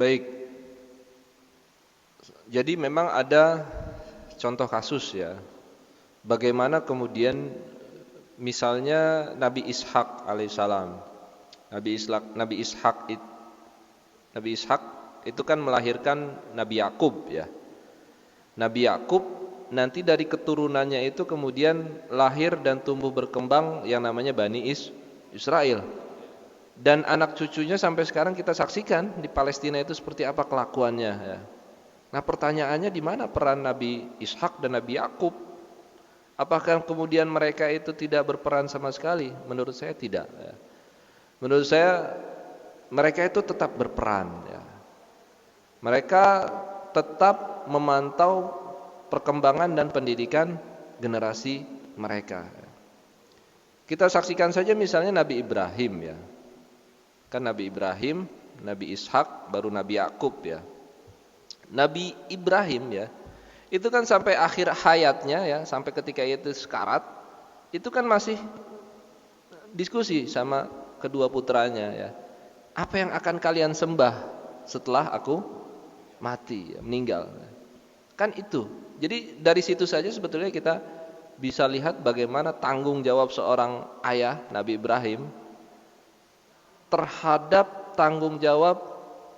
Baik, jadi memang ada contoh kasus ya. Bagaimana kemudian misalnya Nabi Ishak alaihissalam. Nabi Ishak itu kan melahirkan Nabi Yakub ya. Nabi Yakub nanti dari keturunannya itu kemudian lahir dan tumbuh berkembang yang namanya Bani Israel. Dan anak cucunya sampai sekarang kita saksikan di Palestina itu seperti apa kelakuannya ya. Nah, pertanyaannya di mana peran Nabi Ishak dan Nabi Yakub? Apakah kemudian mereka itu tidak berperan sama sekali? Menurut saya tidak ya. Menurut saya mereka itu tetap berperan ya. Mereka tetap memantau perkembangan dan pendidikan generasi mereka. Kita saksikan saja misalnya Nabi Ibrahim ya. Kan Nabi Ibrahim, Nabi Ishak, baru Nabi Yakub ya. Nabi Ibrahim ya, itu kan sampai akhir hayatnya ya, sampai ketika itu sekarat, itu kan masih diskusi sama kedua putranya ya. Apa yang akan kalian sembah setelah aku mati, ya, meninggal? Kan itu. Jadi dari situ saja sebetulnya kita bisa lihat bagaimana tanggung jawab seorang ayah Nabi Ibrahim terhadap tanggung jawab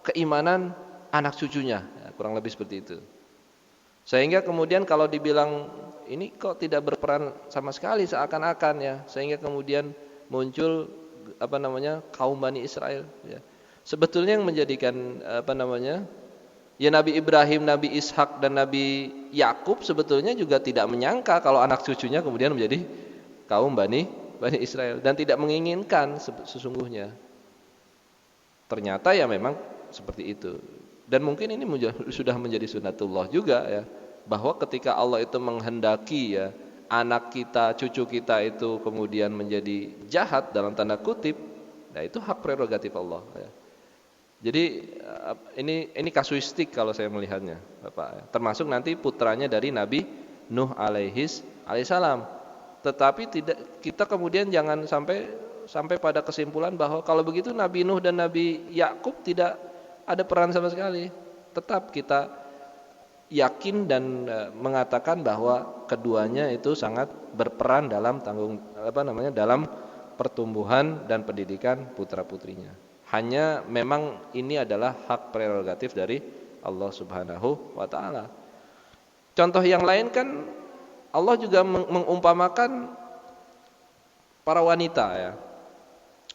keimanan anak cucunya, ya, kurang lebih seperti itu. Sehingga kemudian kalau dibilang ini kok tidak berperan sama sekali seakan-akan ya, sehingga kemudian muncul kaum Bani Israel. Ya. Sebetulnya yang menjadikan ya Nabi Ibrahim, Nabi Ishak dan Nabi Yakub sebetulnya juga tidak menyangka kalau anak cucunya kemudian menjadi kaum Bani Israel dan tidak menginginkan sesungguhnya. Ternyata ya memang seperti itu. Dan mungkin ini sudah menjadi sunatullah juga ya, bahwa ketika Allah itu menghendaki ya anak kita, cucu kita itu kemudian menjadi jahat dalam tanda kutip, nah itu hak prerogatif Allah ya. Jadi ini kasuistik kalau saya melihatnya, Bapak ya. Termasuk nanti putranya dari Nabi Nuh alaihissalam. Tetapi tidak, kita kemudian jangan sampai pada kesimpulan bahwa kalau begitu Nabi Nuh dan Nabi Yakub tidak ada peran sama sekali. Tetap kita yakin dan mengatakan bahwa keduanya itu sangat berperan dalam dalam pertumbuhan dan pendidikan putra-putrinya. Hanya memang ini adalah hak prerogatif dari Allah Subhanahu wa taala. Contoh yang lain kan Allah juga mengumpamakan para wanita ya.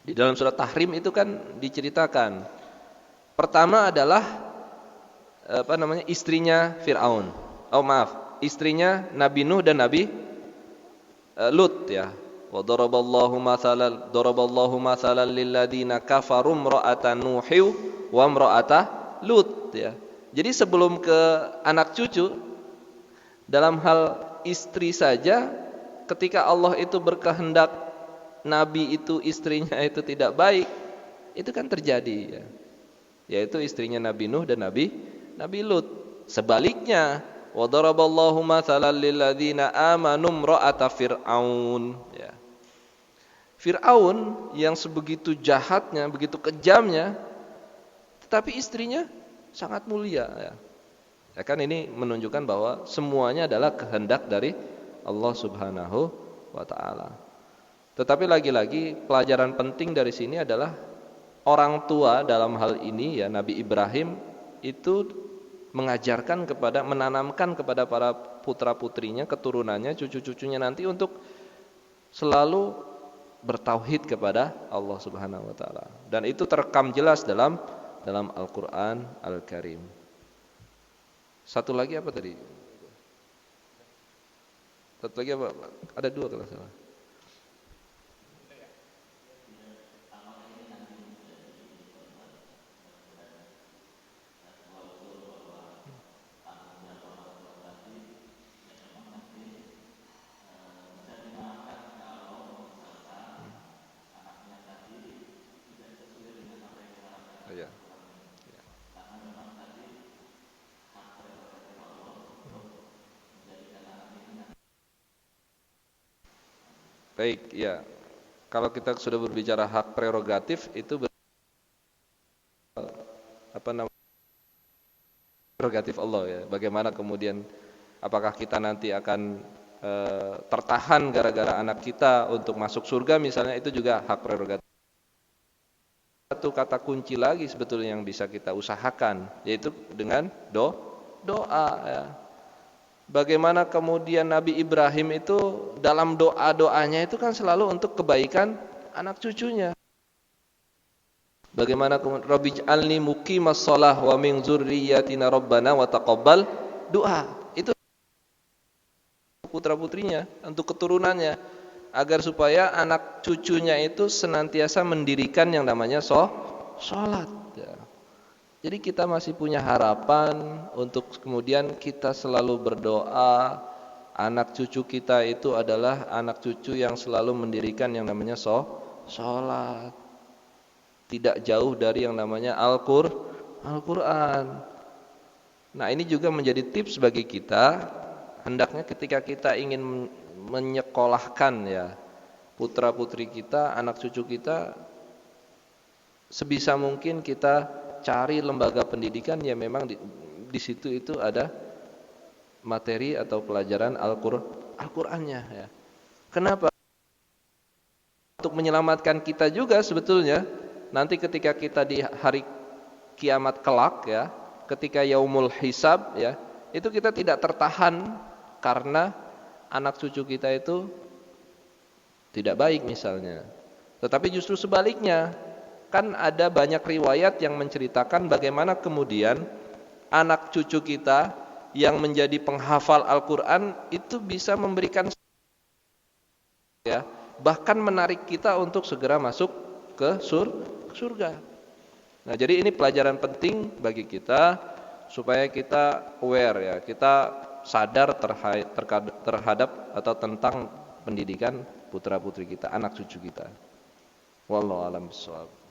Di dalam surat Tahrim itu kan diceritakan. Pertama adalah istrinya Fir'aun. Istrinya Nabi Nuh dan Nabi Lut ya. Wa daraballahu mathalan lil ladzina kafaru imra'atan Nuhi wa imra'ata Lut ya. Jadi sebelum ke anak cucu, dalam hal istri saja ketika Allah itu berkehendak Nabi itu istrinya itu tidak baik, itu kan terjadi ya. Yaitu istrinya Nabi Nuh dan Nabi Lut. Sebaliknya, wa daraballahu mathalan lil ladzina amanu imra'ata Fir'aun ya. Fir'aun yang sebegitu jahatnya, begitu kejamnya, tetapi istrinya sangat mulia ya. Ya kan ini menunjukkan bahwa semuanya adalah kehendak dari Allah Subhanahu wa taala. Tetapi lagi-lagi pelajaran penting dari sini adalah orang tua dalam hal ini ya Nabi Ibrahim itu menanamkan kepada para putra-putrinya, keturunannya, cucu-cucunya nanti untuk selalu bertauhid kepada Allah Subhanahu wa taala. Dan itu terekam jelas dalam Al-Qur'an Al-Karim. Satu lagi apa tadi? Satu lagi apa? Ada dua kalau salah. Oh, ya. Baik, ya. Kalau kita sudah berbicara hak prerogatif itu apa namanya? prerogatif Allah ya. Bagaimana kemudian apakah kita nanti akan tertahan gara-gara anak kita untuk masuk surga misalnya, itu juga hak prerogatif. Satu kata kunci lagi sebetulnya yang bisa kita usahakan, yaitu dengan doa ya. Bagaimana kemudian Nabi Ibrahim itu dalam doa-doanya itu kan selalu untuk kebaikan anak cucunya. Bagaimana kemudian Rabbij'alni muqimas shalah wa min dzurriyyatina rabbana wa taqabbal doa. Itu putra-putrinya, untuk keturunannya, agar supaya anak cucunya itu senantiasa mendirikan yang namanya sholat ya. Jadi kita masih punya harapan untuk kemudian kita selalu berdoa anak cucu kita itu adalah anak cucu yang selalu mendirikan yang namanya sholat, tidak jauh dari yang namanya Al-Quran. Nah, ini juga menjadi tips bagi kita. Hendaknya ketika kita ingin menyekolahkan ya putra putri kita, anak cucu kita, sebisa mungkin kita cari lembaga pendidikan yang memang di situ itu ada materi atau pelajaran Al-Qur'annya ya. Kenapa? Untuk menyelamatkan kita juga sebetulnya nanti ketika kita di hari kiamat kelak ya, ketika yaumul hisab ya, itu kita tidak tertahan karena anak cucu kita itu tidak baik misalnya. Tetapi justru sebaliknya, kan ada banyak riwayat yang menceritakan bagaimana kemudian anak cucu kita yang menjadi penghafal Al-Quran itu bisa memberikan ya, bahkan menarik kita untuk segera masuk ke surga. Nah, jadi ini pelajaran penting bagi kita supaya kita aware ya, kita sadar terhadap atau tentang pendidikan putra-putri kita, anak cucu kita. Wallahu a'lam bishawab.